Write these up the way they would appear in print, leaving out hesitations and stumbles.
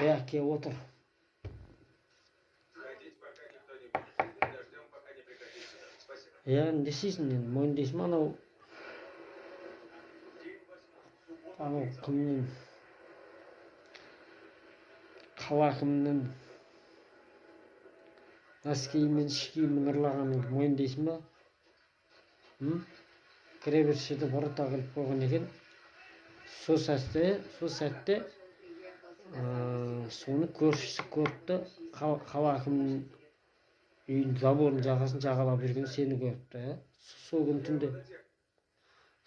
Яке отыр. Яғни десейсің, енді мойындайсың, анау кімнің, қала әкімінің носкиімен ішкиімен ұрлағанын мойындайсың ба? Кіре беріс жерде ворота қылып қойған екен. Сол сәтте соны көршісі көріпті. Қала әкімінің үйінің заборының жағасын жағалап жүрген сені көріпті. Сол күні түнде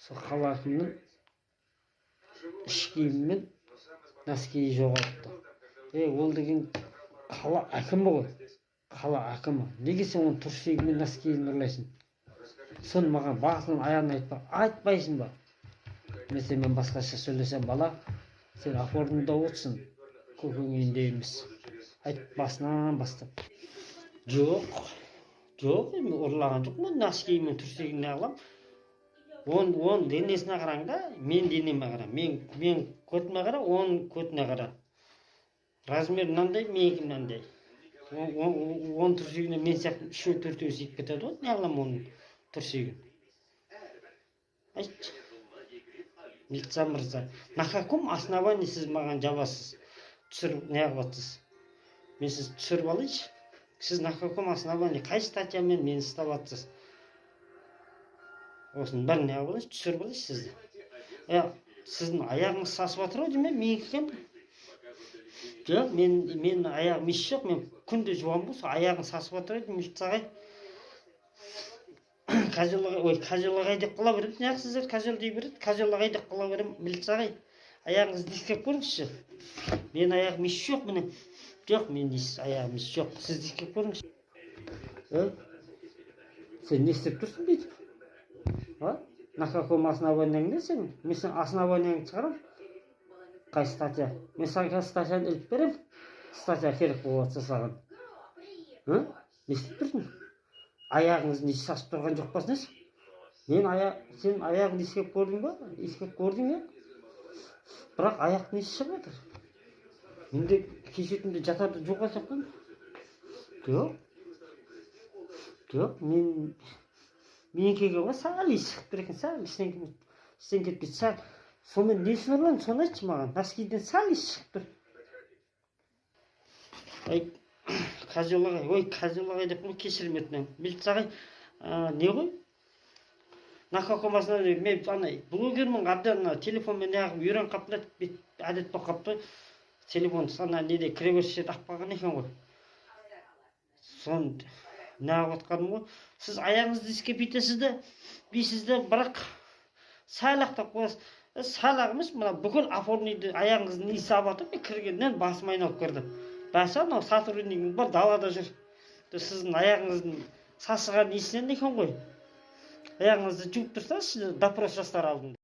сол қала әкімінің іш киімі мен носкиі жоғалыпты. Ол деген қала әкімі ғой. Қала әкімі. Неге сен оның тұрсегі мен носкиін ұрлайсың? Соны маған басынан аяғын айтпайсың ба? Mesela мен басқаша сөйлесем, бала, сен апорында отырсың, көкең үйінде емес. Айтып басынан бастап. Жоқ, мен ұрлаған жоқпын, носкиімен түрсегін неғылам. Оның денесіне қараң да, мен денеме қара. Мен көтіме қара, оның көтіне қара. Размер мынандай, менікі мынандай. Оның түрсегіне мен сияқты үшеу-төртеу сиіп кетеді ғой, неғылам оның түрсегін. Айт. Милиция мырза, на каком основании сіз маған жабасыз? Түсіріп неғып атсыз? Мен сіз түсіріп алайыншы. Сіз на каком основании, қай статьямен мені ұстап атсыз? Осының бір неғып алайыншы, түсіріп алайыншы сізді. Сіздің аяғыңыз сасып атыр ғой деме, менікі екен. Жоқ, мен аяғым еш жоқ, мен күнде жуамын ғой, аяғың сасып атыр ғой, милицияға. Кажолағай деп қала береді, неғып сіздер кажол дей береді, кажолағай деп қала берем, милицияға. Аяғыңызды дискеп көріңізші. Мен аяғым еш жоқ, міне. Жоқ, мен аяғым еш жоқ, сіз дискеп көріңізші. Сен не істеп тұрсың дейді? На каком основанияңда сен? Мен сен основанияңды шығарам. Қай статья? Мен саған статьяны іліп берем. Статья керек болып атса саған. Не істеп тұрсың? Аяғыңызды несі сасып тұрған жоқ па несі? Сен аяғыңды иіскеп көрдің ба? Иіскеп көрдің е? Бірақ аяқтың несі шығып жатыр? Менде кеше түнде жатарда жоқ жатқан. Жоқ, менікеге ғой сәл иіс шығып тұр екен, сәл іштен кетпейді, сәл. Сонымен несін ұрлан, соны айтшы маған. Носкиден сәл иіс шығып тұр. Кажолағай деп қой, кешірім өтінемін. Милицияға не ғой? На каком основании? Мен блогермін қабда, телефонмен неғып үйрен қапты, әдет болып қапты. Телефон сана неде кіре беріс жерде ақ қалған екен ғой. Соны неғып отқаным ғой. Сіз аяғыңызды иіскеп бейсіз де, бірақ сәл ақтап қоясыз. Сәл ақ емес, бүкіл опорныйды аяғыңыздың иісі абатып, кіргеннен басым айналып кірді. Бәсе, анау сотруднигіңіз бар, далада жүр. Сіздің аяғыңыздың сасыған иісінен екен ғой. Аяғыңызды жуып тұрсаңыз, допрос жастар алдында.